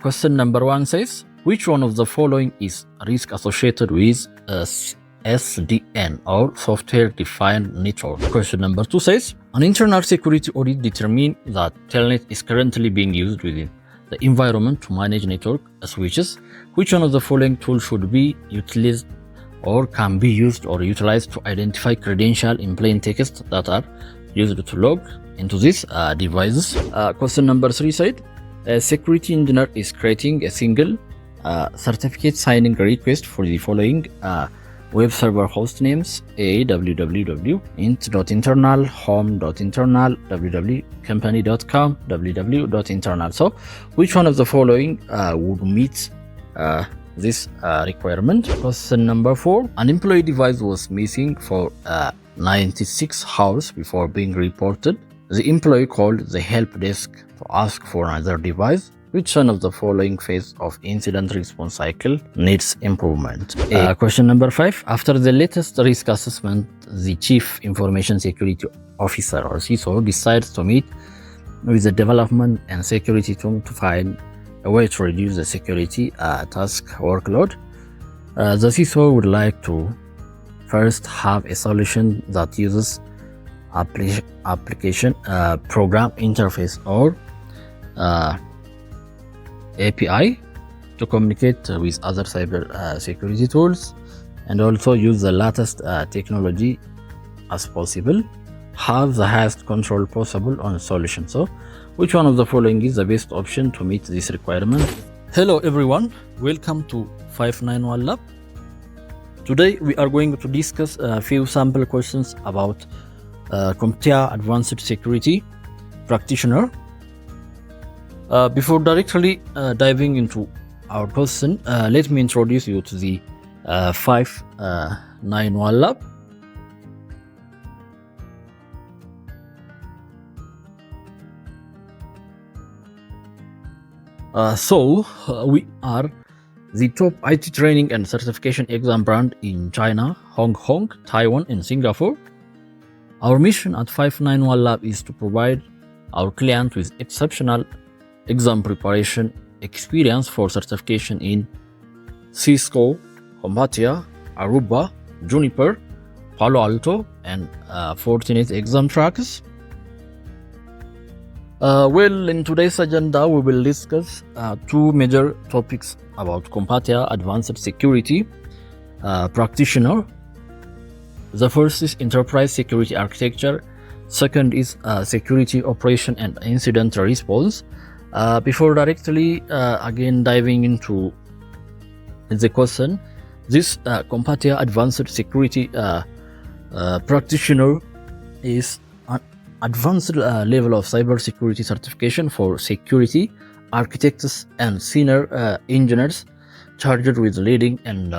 Question number 1 says, which one of the following is risk associated with SDN or software defined network? Question number 2 says, an internal security audit determined that Telnet is currently being used within the environment to manage network switches. Which one of the following tools should be utilized or can be used or utilized to identify credentials in plain text that are used to log into these devices? Question number 3 said, a security engineer is creating a single certificate signing request for the following web server host names: a www.int.internal, home.internal, www.company.com, www.internal. So which one of the following would meet this requirement? Question number 4, an employee device was missing for 96 hours before being reported. The employee called the help desk to ask for another device. Which one of the following phase of incident response cycle needs improvement? Question number 5. After the latest risk assessment, the Chief Information Security Officer or CISO decides to meet with the development and security team to find a way to reduce the security task workload. The CISO would like to first have a solution that uses application program interface or API to communicate with other cyber security tools, and also use the latest technology as possible, have the highest control possible on solution. So which one of the following is the best option to meet this requirement? Hello everyone, welcome to 591 Lab. Today we are going to discuss a few sample questions about CompTIA Advanced Security Practitioner. Before directly diving into our question, let me introduce you to the 591 Lab. We are the top IT training and certification exam brand in China, Hong Kong, Taiwan, and Singapore. Our mission at 591 Lab is to provide our client with exceptional exam preparation experience for certification in Cisco, CompTIA, Aruba, Juniper, Palo Alto, and Fortinet exam tracks. In today's agenda, we will discuss two major topics about CompTIA Advanced Security Practitioner. The first is Enterprise Security Architecture. Second is Security Operation and Incident Response. Before directly again diving into the question, this CompTIA Advanced Security Practitioner is an advanced level of cybersecurity certification for security architects and senior engineers charged with leading and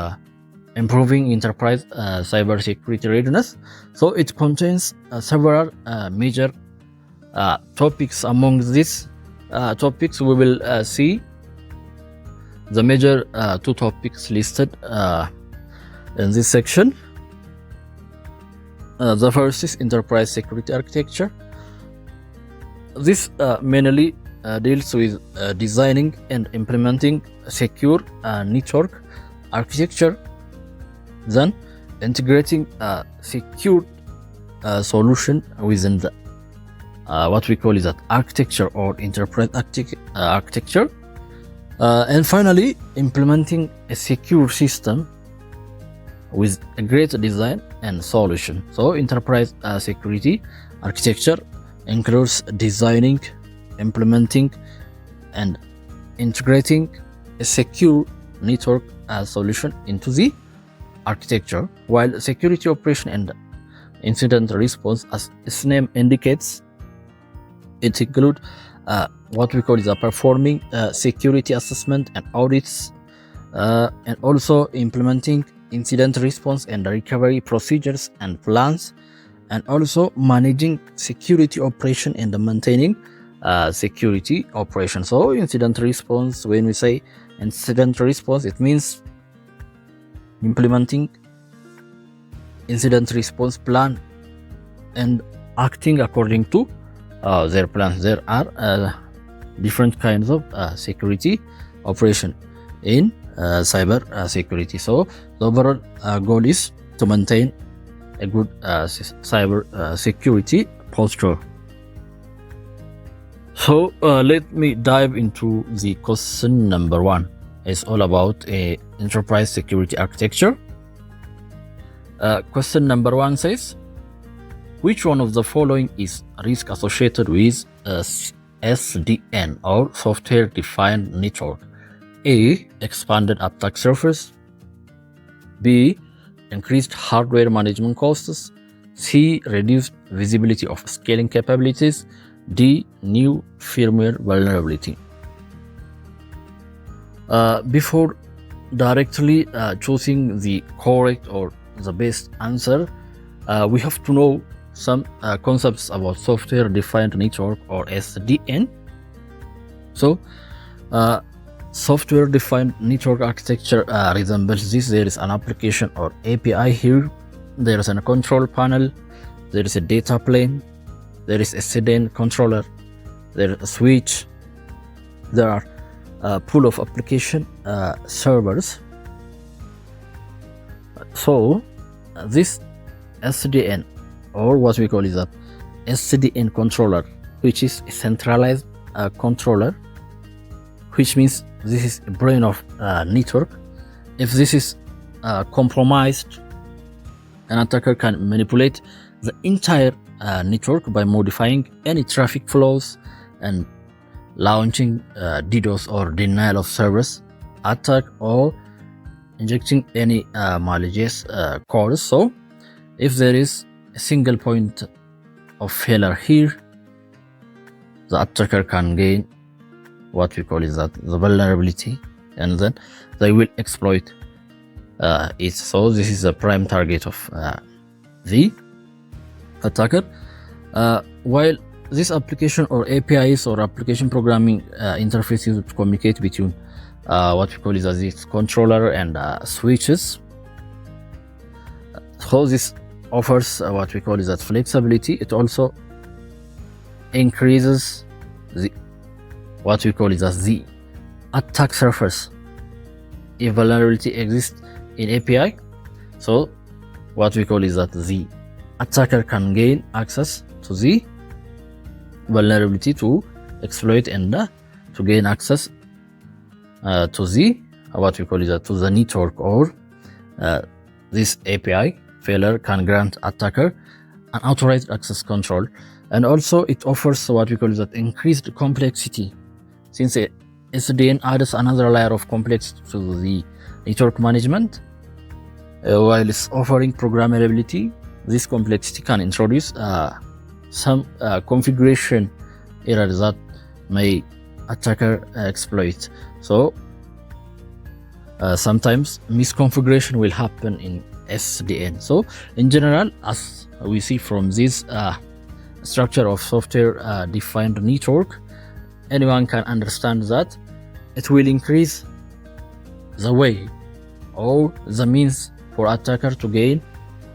improving enterprise cybersecurity readiness. So it contains several major topics. Among these topics, we will see the major two topics listed in this section. The first is Enterprise Security Architecture. This mainly deals with designing and implementing secure network architecture, then integrating a secure solution within the what we call is that architecture or enterprise architecture, and finally implementing a secure system with a great design and solution. So enterprise security architecture includes designing, implementing, and integrating a secure network solution into the architecture, while security operation and incident response, as its name indicates, it includes what we call is performing security assessment and audits, and also implementing incident response and recovery procedures and plans, and also managing security operation and maintaining security operation. So incident response, when we say incident response, it means implementing incident response plan and acting according to their plans. There are different kinds of security operation in cyber security. So the overall goal is to maintain a good cyber security posture. So let me dive into the question number 1. It's all about a enterprise security architecture. Question number 1 says, which one of the following is risk associated with SDN or software defined network? A. Expanded attack surface. B. Increased hardware management costs. C. Reduced visibility of scaling capabilities. D. New firmware vulnerability. Before directly choosing the correct or the best answer, we have to know some concepts about software defined network or SDN. So software defined network architecture resembles this. There is an application or API here, there is a control panel, there is a data plane, there is a SDN controller, there is a switch, there are a pool of application servers. So this SDN, or what we call is a SDN controller, which is a centralized controller, which means this is a brain of network. If this is compromised, an attacker can manipulate the entire network by modifying any traffic flows and launching DDoS or denial of service attack or injecting any malicious codes. So if there is a single point of failure here, the attacker can gain what we call is that the vulnerability, and then they will exploit it. So this is the prime target of the attacker. While this application or APIs or application programming interfaces to communicate between what we call is as this controller and switches. So this offers what we call is that flexibility. It also increases the what we call is as the attack surface. If vulnerability exists in API, so what we call is that the attacker can gain access to the vulnerability to exploit and to gain access to the what we call is that to the network, or this API failure can grant attacker unauthorized access control. And also it offers what we call is that increased complexity, since a SDN adds another layer of complexity to the network management. While it's offering programmability, this complexity can introduce some configuration errors that may attacker exploit. So sometimes misconfiguration will happen in SDN. So in general, as we see from this structure of software defined network, anyone can understand that it will increase the way or the means for attacker to gain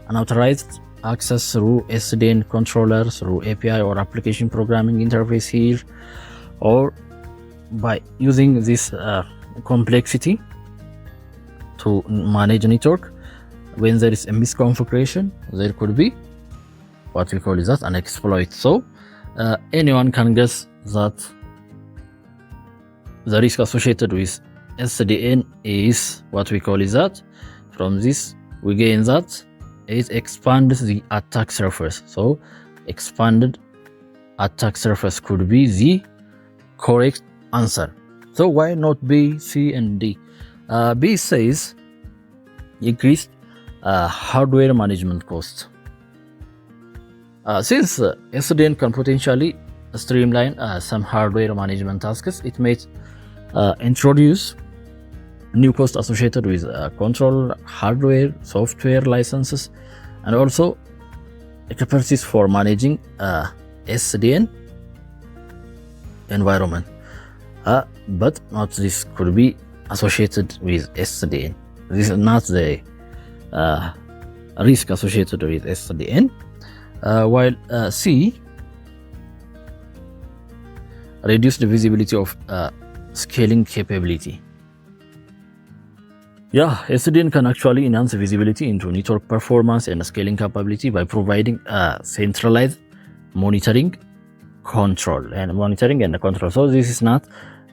unauthorized access through SDN controllers, through API or application programming interface here, or by using this complexity to manage network. When there is a misconfiguration, there could be what we call is that an exploit. So anyone can guess that the risk associated with SDN is what we call is that. From this we gain that it expands the attack surface. So expanded attack surface could be the correct answer. So why not B, C, and D? B says increased hardware management cost. Since SDN can potentially streamline some hardware management tasks, it may introduce new costs associated with control hardware, software licenses, and also capacities for managing SDN environment. But not this could be associated with SDN. This is not the risk associated with SDN. While C, reduce the visibility of scaling capability. Yeah, SDN can actually enhance visibility into network performance and scaling capability by providing centralized monitoring and control. So this is not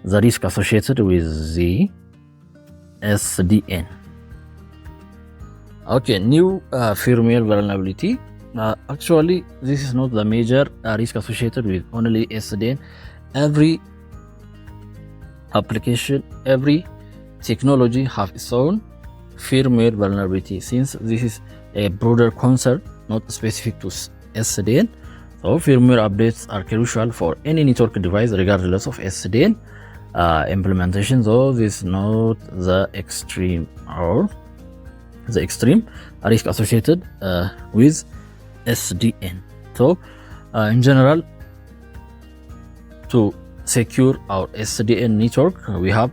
the risk associated with the SDN. Okay, new firmware vulnerability. Actually, this is not the major risk associated with only SDN. Every application, every technology have its own firmware vulnerability, since this is a broader concern, not specific to SDN. So firmware updates are crucial for any network device regardless of SDN implementation. So this is not the extreme risk associated with SDN. So in general, to secure our SDN network, we have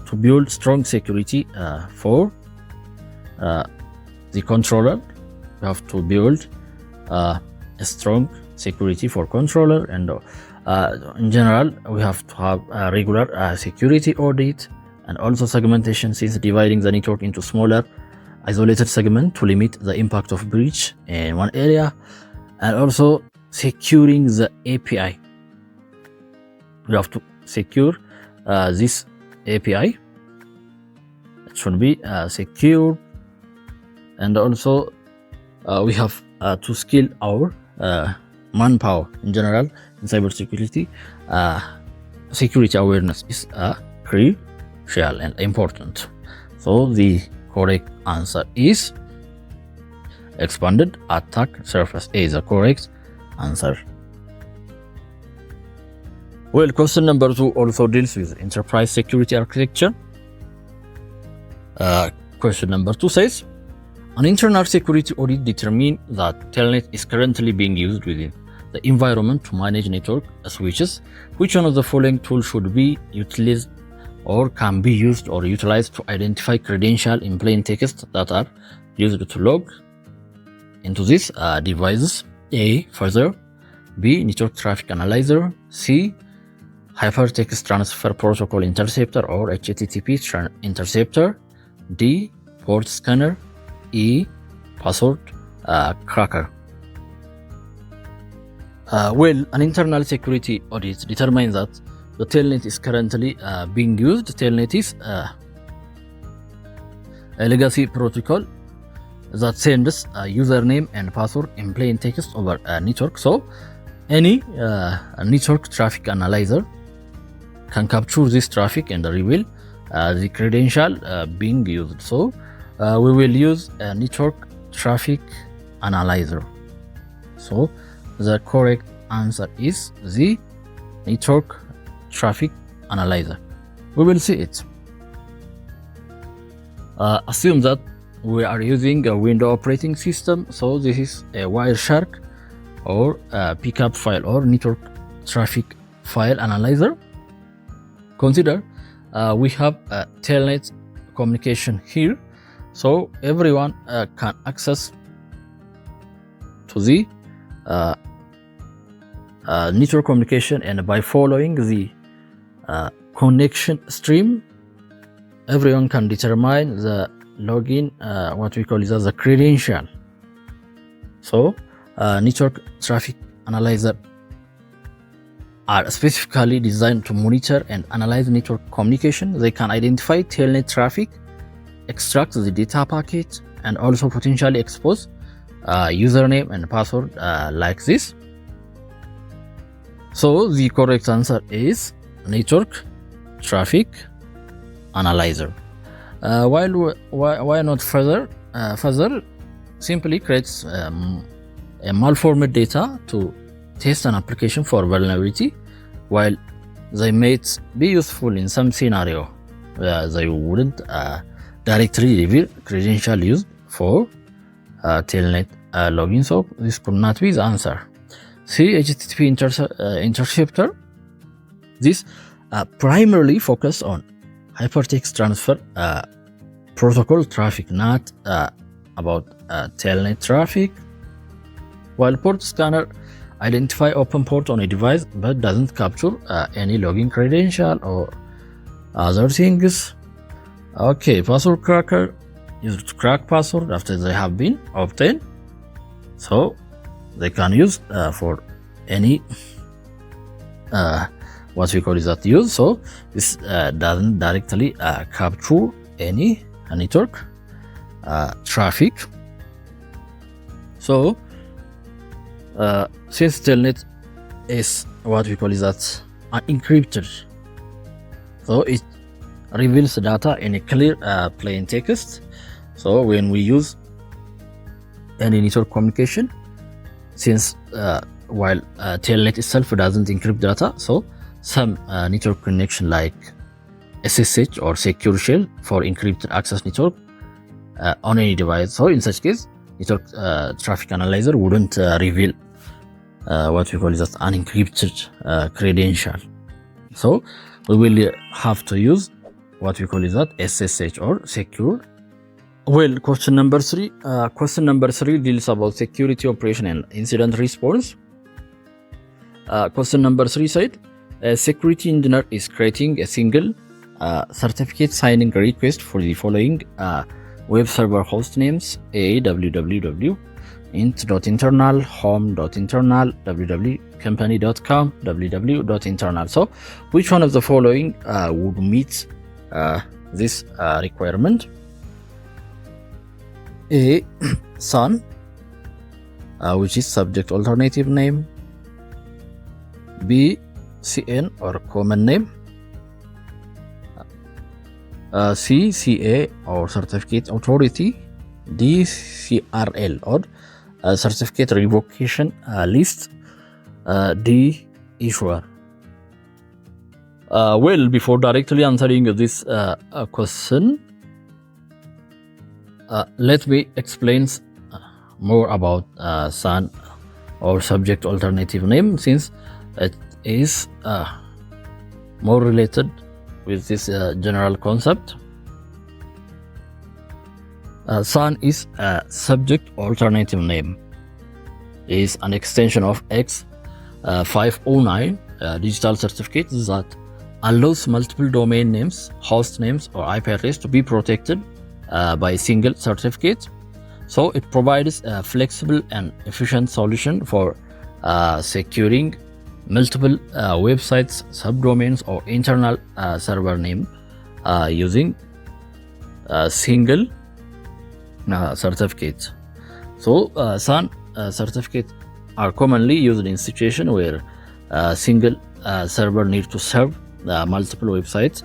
to build strong security for the controller. We have to build a strong security for controller, and in general we have to have a regular security audit, and also segmentation, since dividing the network into smaller isolated segments to limit the impact of breach in one area, and also securing the API. We have to secure this API. It should be secure, and also we have to skill our manpower. In general, in cybersecurity, security awareness is crucial and important. So the correct answer is expanded attack surface is the correct answer. Well, question number 2 also deals with enterprise security architecture. Question number 2 says, an internal security audit determines that Telnet is currently being used within the environment to manage network switches. Which one of the following tools should be utilized or can be used or utilized to identify credentials in plain text that are used to log into these devices? A. Further. B. Network traffic analyzer. C. Hypertext transfer protocol interceptor or HTTP interceptor. D. Port scanner. E. Password cracker. Well, an internal security audit determines that the Telnet is currently being used. Telnet is a legacy protocol that sends a username and password in plain text over a network. So any network traffic analyzer can capture this traffic and reveal the credential being used. So we will use a network traffic analyzer. So the correct answer is the network traffic analyzer. We will see it. Assume that we are using a Windows operating system. So this is a Wireshark or a pickup file or network traffic file analyzer. Consider we have a Telnet communication here. So everyone can access to the network communication, and by following the connection stream, everyone can determine the login, what we call is as a credential. So network traffic analyzer are specifically designed to monitor and analyze network communication. They can identify Telnet traffic, extract the data packet, and also potentially expose username and password like this. So the correct answer is network traffic analyzer. Why not further? Further simply creates a malformed data to test an application for vulnerability. While they may be useful in some scenario, they wouldn't directly reveal credential used for Telnet login. So this could not be the answer. C. HTTP interceptor. This primarily focus on hypertext transfer protocol traffic, not about Telnet traffic. While port scanner identify open port on a device but doesn't capture any login credential or other things. Okay, password cracker used to crack password after they have been obtained, so they can use for any what we call is that use. So this doesn't directly capture any network traffic. So since telnet is what we call is that encrypted, so it reveals data in a clear plain text. So when we use any network communication, since while telnet itself doesn't encrypt data, so some network connection like SSH or secure shell for encrypted access network on any device. So in such case, network traffic analyzer wouldn't reveal what we call is an encrypted credential. So we will have to use what we call is that SSH or secure. Well, question number 3. Question number 3 deals about security operation and incident response. Question number 3 said, a security engineer is creating a single certificate signing request for the following web server host names: a www int.internal, home.internal, www.company.com, www.internal. So which one of the following would meet this requirement? A, SAN, which is subject alternative name. B, CN or common name. C, CA or certificate authority. D, CRL or certificate revocation list. D, issuer. Well, before directly answering this question, let me explain more about SAN or subject alternative name, since it is more related with this general concept. SAN is a subject alternative name. It is an extension of X509 digital certificate that allows multiple domain names, host names, or IP address to be protected by a single certificate. So it provides a flexible and efficient solution for securing multiple websites, subdomains, or internal server name using a single certificate. So SAN certificates are commonly used in situations where a single server needs to serve multiple websites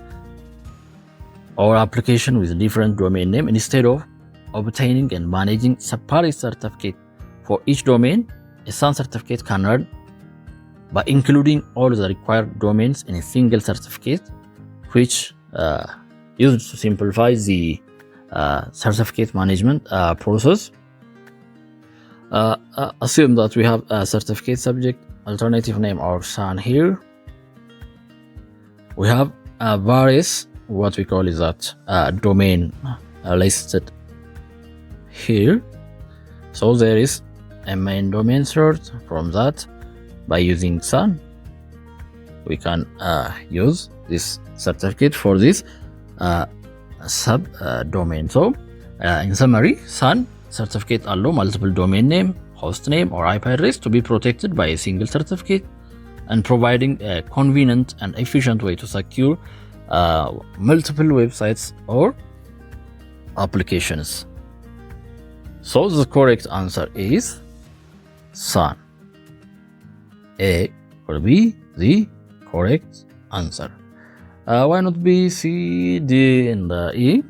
or application with different domain name. Instead of obtaining and managing separate certificate for each domain, a SAN certificate can run by including all the required domains in a single certificate, which used to simplify the certificate management process. Assume that we have a certificate subject alternative name or SAN here. We have various what we call is that domain listed here. So there is a main domain source. From that, by using SAN, we can use this certificate for this sub domain. So in summary, SAN certificate allow multiple domain name, host name, or IP address to be protected by a single certificate, and providing a convenient and efficient way to secure multiple websites or applications. So the correct answer is SAN. A or B, the correct answer. Why not B, C, D, and E?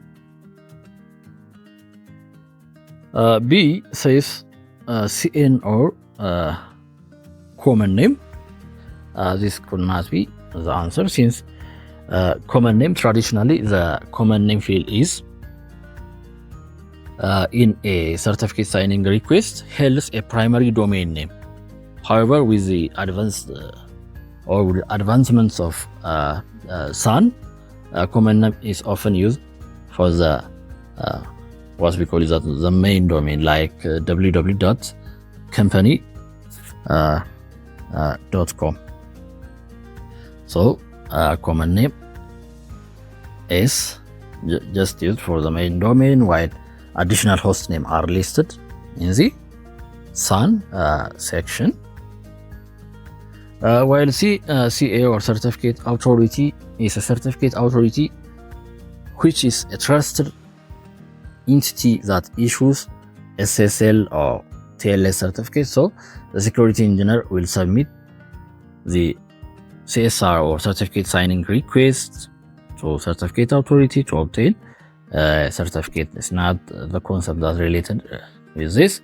B says CN or common name. This could not be the answer, since common name, traditionally the common name field is in a certificate signing request holds a primary domain name. However, with the advancements of SAN, common name is often used for the what we call is that the main domain, like www.company.com .com. So common name is just used for the main domain, while additional host name are listed in the SAN section. While CA or certificate authority is a certificate authority which is a trusted entity that issues SSL or TLS certificate. So the security engineer will submit the CSR or certificate signing request to certificate authority to obtain certificate. It's not the concept that's related with this.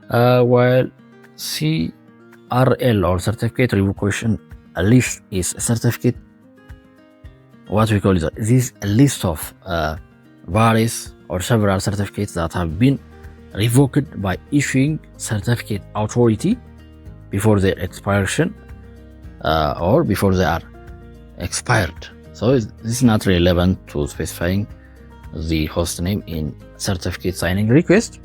While CRL or certificate revocation list is a certificate, what we call this is a list of various or several certificates that have been revoked by issuing certificate authority before their expiration or before they are expired. So this is not relevant to specifying the host name in certificate signing request.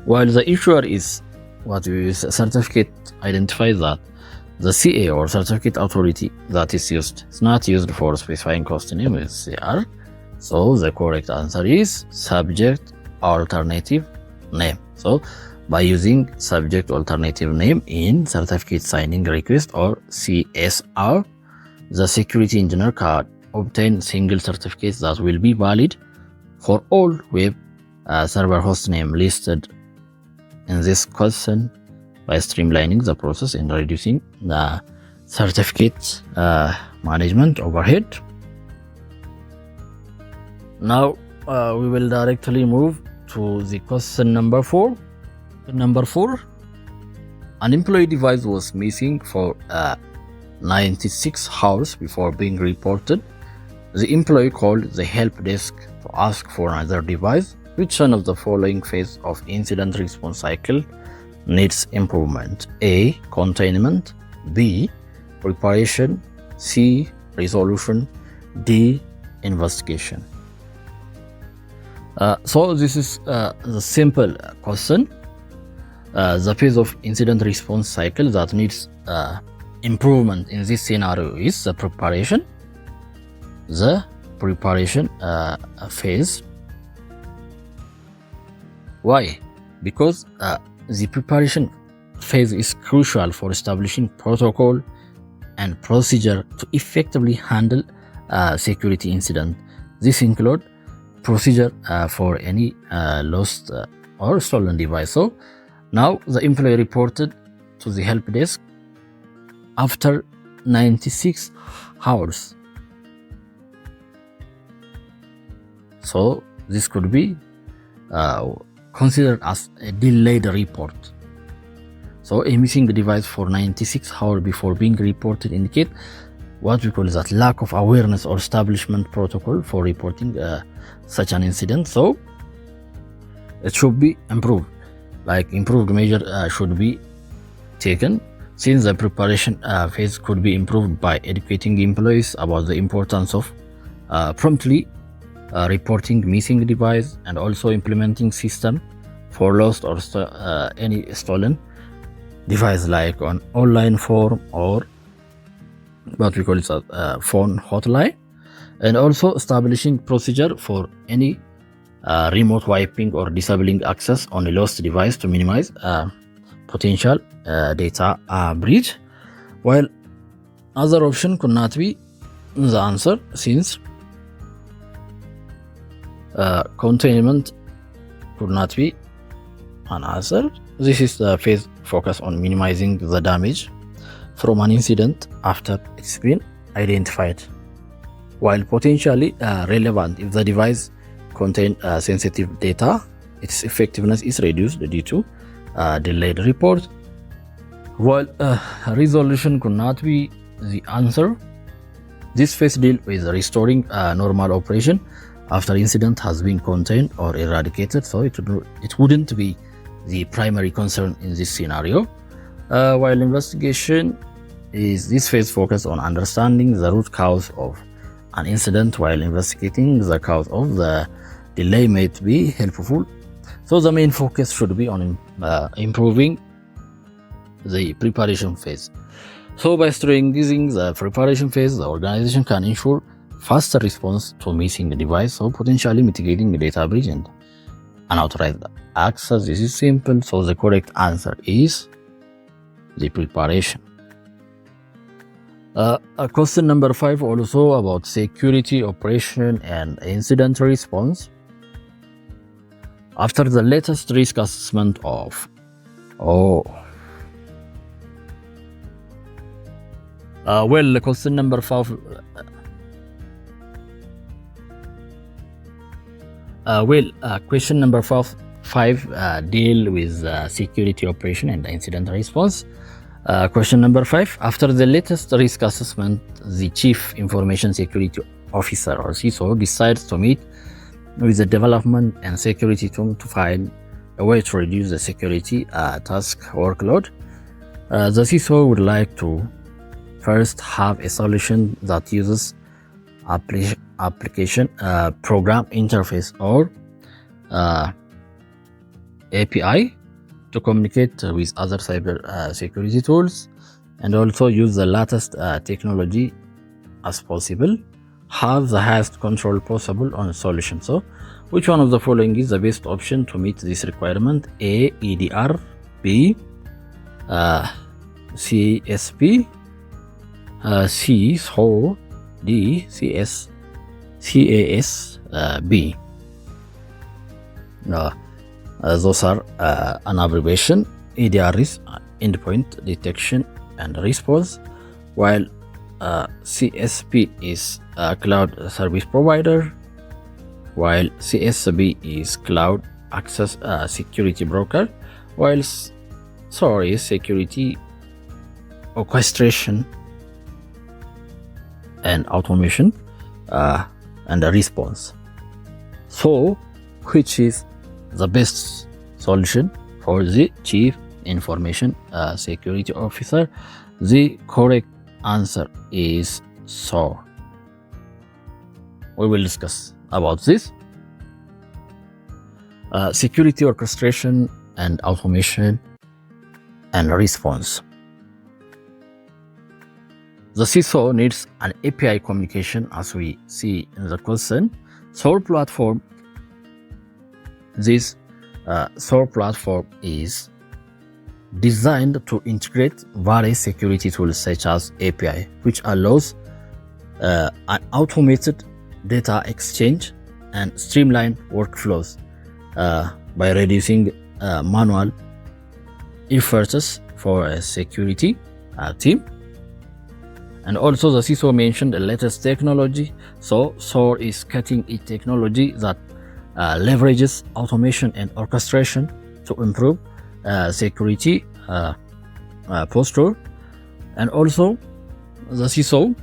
While the issuer is what we use certificate identifies that the CA or certificate authority that is used is not used for specifying host name with CR. So the correct answer is subject alternative name. So by using subject alternative name in certificate signing request or CSR, the security engineer can obtain single certificates that will be valid for all web server host name listed in this question by streamlining the process and reducing the certificate management overhead. Now we will directly move to the question number 4. Number 4, an employee device was missing for 96 hours before being reported. The employee called the help desk to ask for another device. Which one of the following phase of incident response cycle needs improvement? A. Containment. B. Preparation. C. Resolution. D. Investigation. So this is the simple question. The phase of incident response cycle that needs improvement in this scenario is the preparation. The preparation phase. Why? Because the preparation phase is crucial for establishing protocol and procedure to effectively handle security incident. This includes procedure for any lost or stolen device. So now the employee reported to the help desk after 96 hours. So this could be considered as a delayed report. So a missing device for 96 hours before being reported indicate what we call that lack of awareness or establishment protocol for reporting such an incident. So it should be improved. Like improved measure should be taken, since the preparation phase could be improved by educating employees about the importance of promptly reporting missing device, and also implementing system for lost or any stolen device, like on online form or what we call it a phone hotline, and also establishing procedure for any remote wiping or disabling access on a lost device to minimize potential data breach. While other option could not be the answer, since containment could not be an answer. This is the phase focus on minimizing the damage from an incident after it's been identified, while potentially relevant if the device contains sensitive data. Its effectiveness is reduced due to delayed report. While resolution could not be the answer, this phase deals with restoring normal operation after incident has been contained or eradicated, so it wouldn't be the primary concern in this scenario. While investigation is this phase focused on understanding the root cause of an incident, while investigating the cause of the delay might be helpful. So the main focus should be on improving the preparation phase. So by strengthening the preparation phase, the organization can ensure faster response to missing device or potentially mitigating data breach and unauthorized access. This is simple, so the correct answer is the preparation. Question number 5 also about security operation and incident response. After the latest risk assessment of question number 5 question number 5 deal with security operation and incident response. Question number 5, after the latest risk assessment, the Chief Information Security Officer or CISO decides to meet with the development and security team to find a way to reduce the security task workload. The CISO would like to first have a solution that uses application program interface or API to communicate with other cyber security tools, and also use the latest technology as possible, have the highest control possible on a solution. So which one of the following is the best option to meet this requirement? A, EDR, B, CSP, C, SO, D, CAS, B. Those are an abbreviation. EDR is endpoint detection and response, while CSP is cloud service provider, while CSB is cloud access security broker, while SOAR is security orchestration and automation and a response. So which is the best solution for the Chief Information Security Officer? The correct answer is SOAR. We will discuss about this. Security orchestration and automation and response. The CISO needs an API communication, as we see in the question. SOAR platform. This SOAR platform is designed to integrate various security tools such as API, which allows an automated data exchange and streamline workflows by reducing manual efforts for a security team. And also the CISO mentioned the latest technology. So SOAR is cutting-edge technology that leverages automation and orchestration to improve security posture. And also the CISO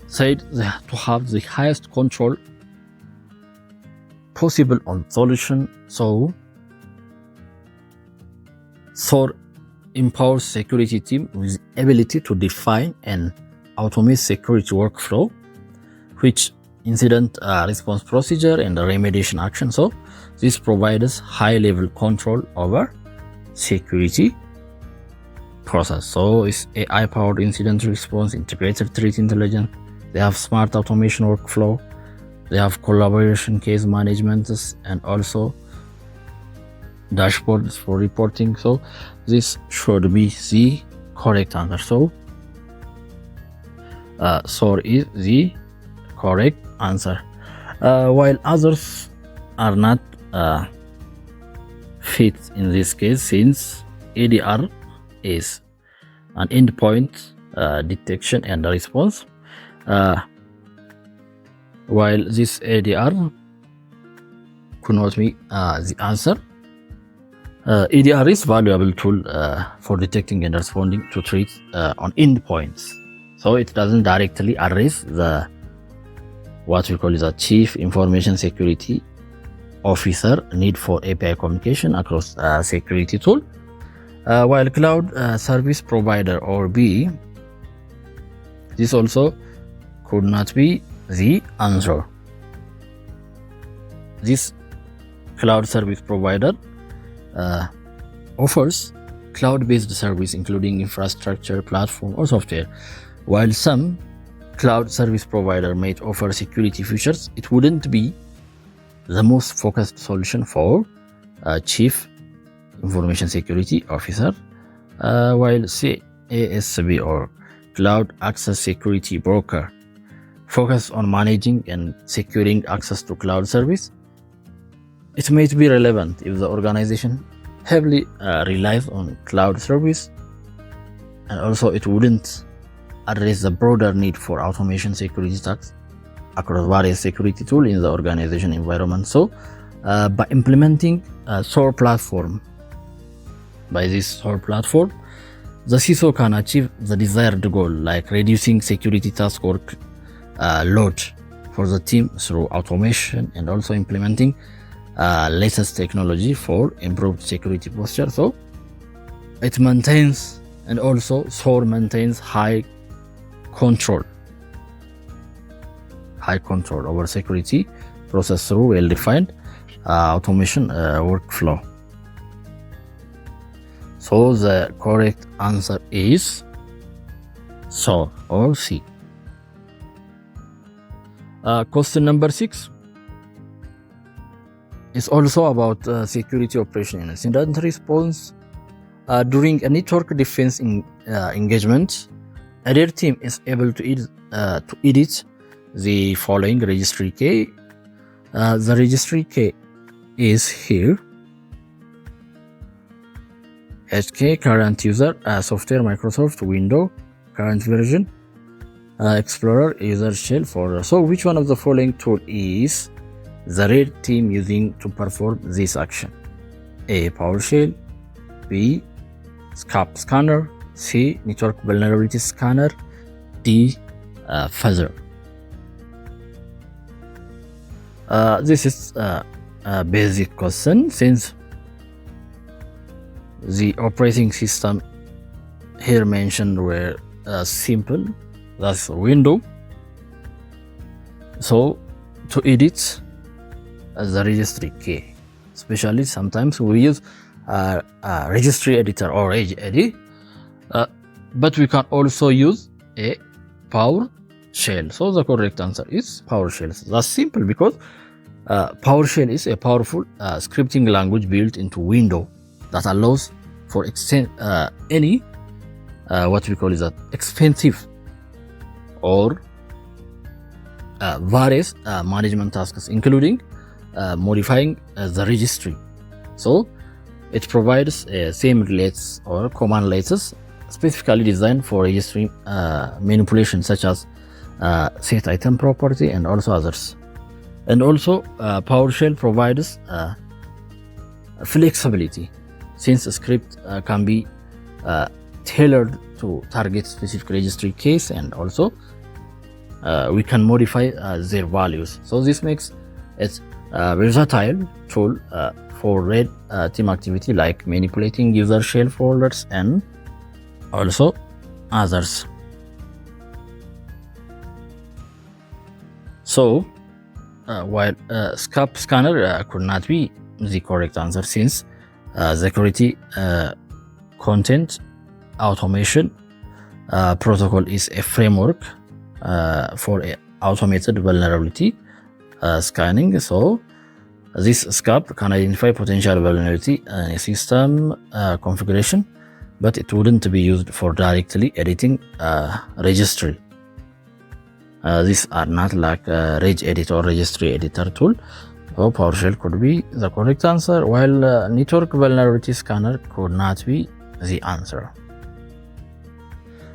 said to have the highest control possible on solution. So SOAR empowers security team with ability to define and automate security workflow, which incident response procedure and remediation action. So this provides high level control over security process. So it's AI powered incident response, integrated threat intelligence. They have smart automation workflow. They have collaboration case management and also dashboards for reporting. So this should be the correct answer. So SOAR is the correct answer, while others are not fit in this case, since EDR is an endpoint detection and response, while this EDR could not be the answer. EDR is valuable tool for detecting and responding to threats on endpoints. So it doesn't directly address the what we call the Chief Information Security Officer need for API communication across security tool. While cloud service provider or B, this also could not be the answer. This cloud service provider offers cloud-based service, including infrastructure, platform, or software. While some cloud service provider might offer security features, it wouldn't be the most focused solution for a chief information security officer, while CASP or Cloud Access Security Broker focus on managing and securing access to cloud service. It might be relevant if the organization heavily relies on cloud service, and also it wouldn't address the broader need for automation security tasks across various security tools in the organization environment. So by implementing a SOAR platform, the CISO can achieve the desired goal, like reducing security task or load for the team through automation, and also implementing latest technology for improved security posture. So it maintains, and also SOAR maintains high control over security process through well-defined automation workflow. So the correct answer is SOAR or C. Question number 6 is also about security operation and incident response. During a network defense engagement, a red team is able to edit the following registry key. The registry key is here: HK, current user, software, Microsoft, Windows, current version, Explorer, user shell, folder. So which one of the following tool is the red team using to perform this action? A, PowerShell; B, CASP scanner; C, network vulnerability scanner; D, fuzzer. This is a basic question, since the operating system here mentioned were simple, that's Windows. So to edit the registry key, especially sometimes we use registry editor or regedit, but we can also use a PowerShell. So the correct answer is PowerShell. That's simple because PowerShell is a powerful scripting language built into Windows that allows for any expensive or various management tasks, including modifying the registry. So it provides same-relates or command lists specifically designed for registry manipulation, such as set item property and also others. And also PowerShell provides flexibility, since a script can be tailored to target specific registry case, and also we can modify their values. So this makes it a versatile tool for red team activity like manipulating user shell folders and also others. So while CASP scanner could not be the correct answer, since security content automation protocol is a framework for automated vulnerability scanning. So this CASP can identify potential vulnerability in a system configuration, but it wouldn't be used for directly editing registry. These are not like regedit or registry editor tool. So PowerShell could be the correct answer, while network vulnerability scanner could not be the answer.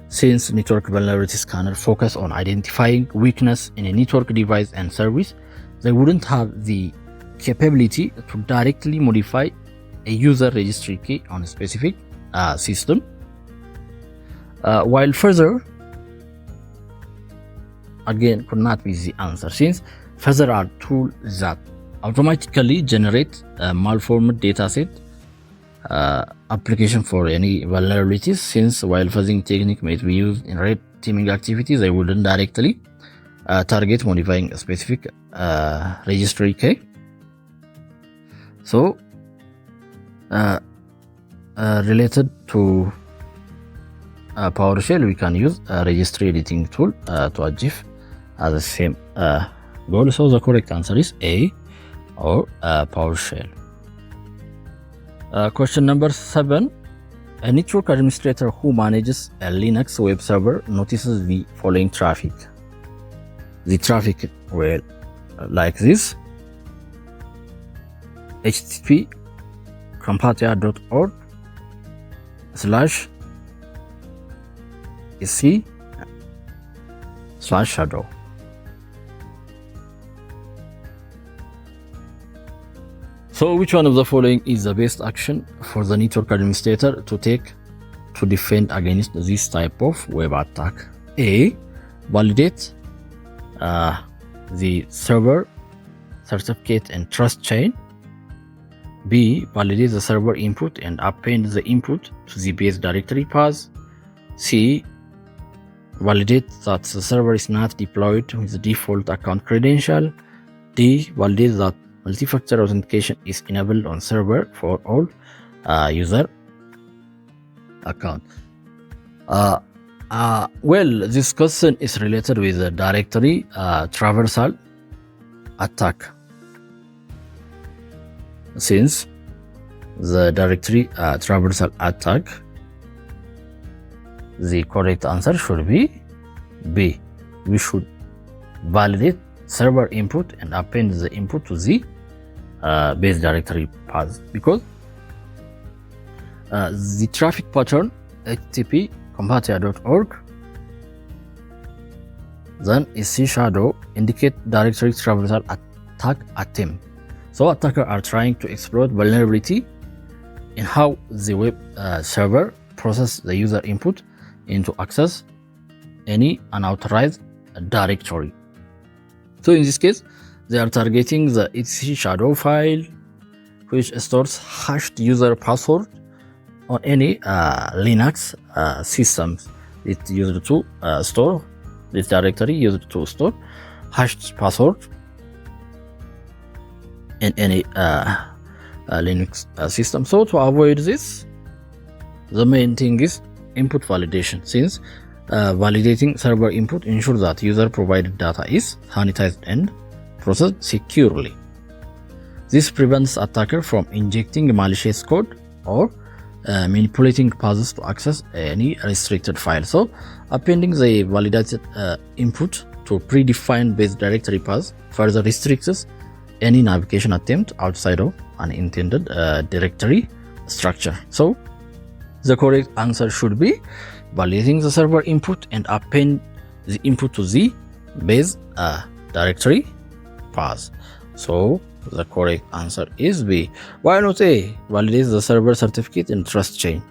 Since network vulnerability scanner focus on identifying weakness in a network device and service, they wouldn't have the capability to directly modify a user registry key on a specific system. While fuzzer again could not be the answer, since fuzzer are tools that automatically generate a malformed dataset application for any vulnerabilities. Since while fuzzing technique might be used in red teaming activities, they wouldn't directly target modifying a specific registry key. So related to PowerShell, we can use a registry editing tool to achieve the same goal. So the correct answer is A, or PowerShell. Question number 7. A network administrator who manages a Linux web server notices the following traffic. The traffic will like this: http comptia.org/sc/shadow. So which one of the following is the best action for the network administrator to take to defend against this type of web attack? A. Validate the server certificate and trust chain. B. Validate the server input and append the input to the base directory path. C. Validate that the server is not deployed with the default account credential. D. Validate that multi-factor authentication is enabled on server for all user account. Well, this question is related with the directory traversal attack. Since the directory traversal attack, the correct answer should be B. We should validate server input and append the input to the base directory path, because the traffic pattern http comptia.org then sc shadow indicate directory traversal attack attempt. So attackers are trying to exploit vulnerability in how the web server process the user input into access any unauthorized directory. So in this case, they are targeting the etc shadow file, which stores hashed user password on any Linux systems. It used to store this directory used to store hashed password in any Linux system. So to avoid this, the main thing is input validation, since validating server input ensures that user provided data is sanitized and processed securely. This prevents attacker from injecting malicious code or manipulating paths to access any restricted file. So appending the validated input to predefined base directory path further restricts any navigation attempt outside of an intended directory structure. So the correct answer should be validating the server input and append the input to the base directory path. So the correct answer is B. Why not A? Validate the server certificate and trust chain.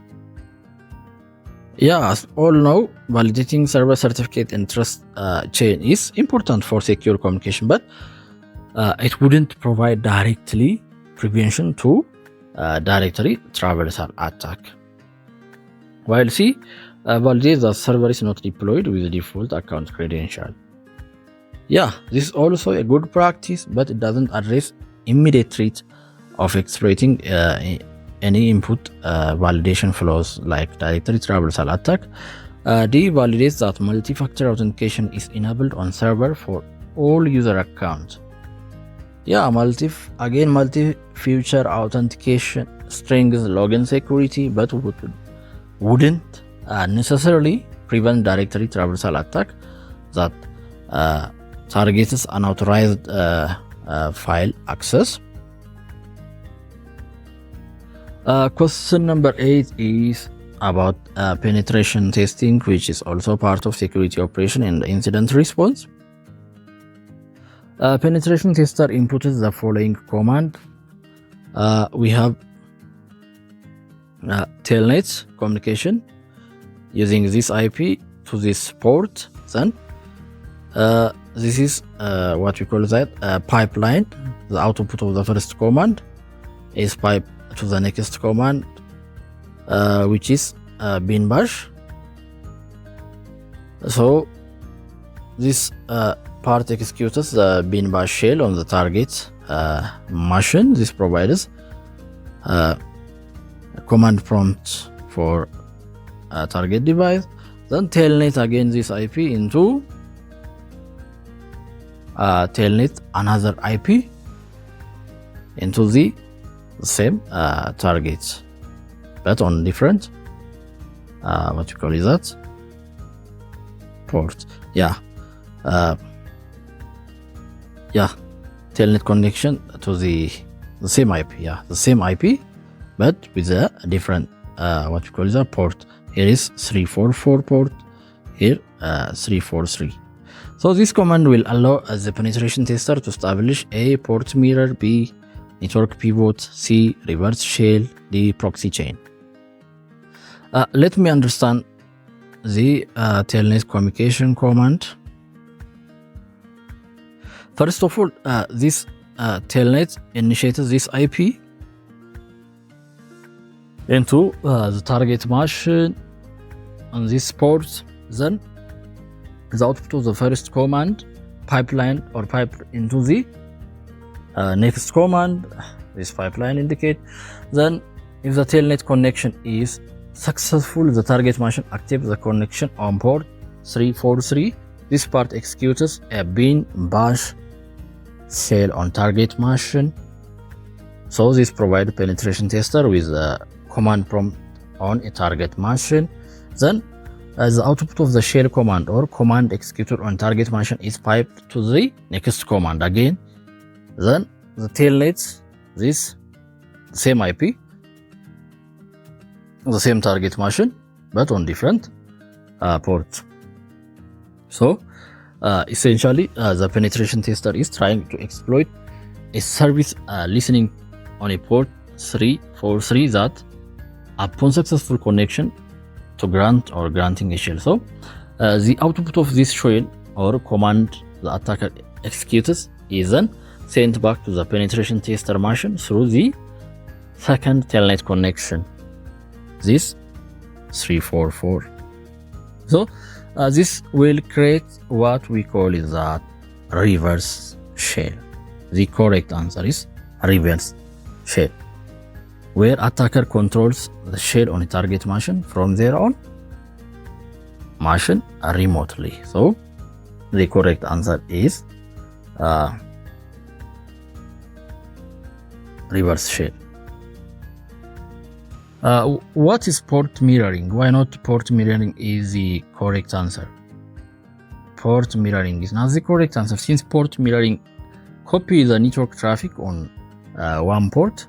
Yeah, as all know, validating server certificate and trust chain is important for secure communication, but it wouldn't provide directly prevention to directory traversal attack. While C, validate the server is not deployed with the default account credential. Yeah, this is also a good practice, but it doesn't address immediate threat of exploiting any input validation flaws like directory traversal attack. D, validates that multi-factor authentication is enabled on server for all user accounts. Yeah, multi-feature authentication strengthens login security, but wouldn't necessarily prevent directory traversal attack that targets unauthorized file access. Question number 8 is about penetration testing, which is also part of security operation and incident response. Penetration tester inputs the following command. We have telnet communication using this IP to this port. Then this is what we call that pipeline. The output of the first command is pipe to the next command, which is bin bash. So this part executes the bin bash shell on the target machine. This provides command prompt for target device, then telnet again this IP into telnet another IP into the same targets, but on different what you call is that port. Telnet connection to the same IP, the same IP, but with a different what you call is a port. Here is 344 port, here 343. So this command will allow the penetration tester to establish A, port mirror, B, network pivot, C, reverse shell, D, proxy chain. Let me understand the telnet communication command. First of all, this telnet initiates this IP into the target machine on this port. Then the output of the first command pipeline or pipe into the next command. This pipeline indicate. Then if the telnet connection is successful, the target machine activates the connection on port 343. This part executes a bin bash shell on target machine. So this provides penetration tester with a command prompt on a target machine. Then as the output of the shell command or command executed on target machine is piped to the next command again. Then the telnet this same IP, the same target machine, but on different ports. So essentially the penetration tester is trying to exploit a service listening on a port 343 that upon successful connection to grant or granting a shell. So the output of this shell or command the attacker executes is then sent back to the penetration tester machine through the second telnet connection, this 344. So this will create what we call is that reverse shell. The correct answer is reverse shell, where attacker controls the shell on a target machine from their own machine remotely. So the correct answer is reverse shell. What is port mirroring? Why not port mirroring is the correct answer? Port mirroring is not the correct answer, since port mirroring copies the network traffic on one port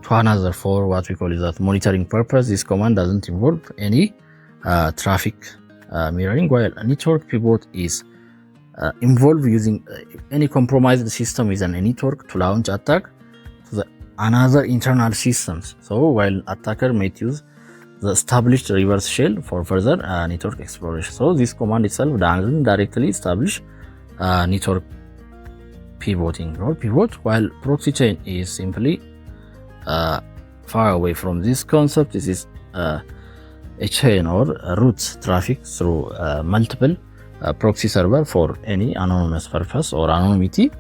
to another for what we call is that monitoring purpose. This command doesn't involve any traffic mirroring, while a network pivot is involved using any compromised system within a network to launch attack to the another internal systems. So while attacker might use the established reverse shell for further network exploration. So this command itself doesn't directly establish network pivoting or pivot, while proxy chain is simply far away from this concept. This is a chain or routes traffic through multiple proxy server for any anonymous purpose or anonymity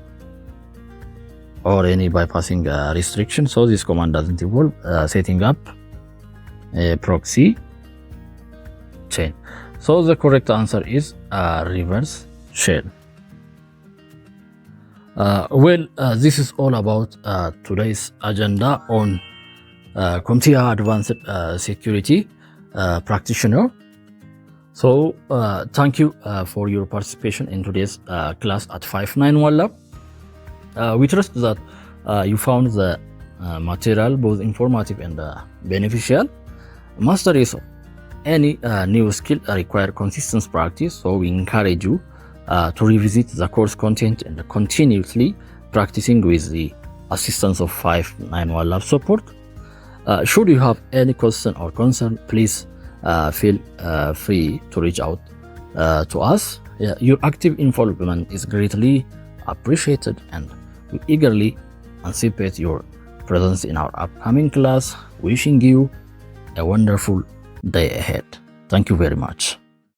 or any bypassing restriction. So this command doesn't involve setting up a proxy chain. So the correct answer is reverse shell. This is all about today's agenda on CompTIA Advanced Security Practitioner. So thank you for your participation in today's class at 591 Lab. We trust that you found the material both informative and beneficial. Mastery of any new skill require consistent practice, so we encourage you to revisit the course content and continuously practicing with the assistance of 591 Lab support. Should you have any question or concern, please feel free to reach out to us. Your active involvement is greatly appreciated, and we eagerly anticipate your presence in our upcoming class. Wishing you a wonderful day ahead. Thank you very much.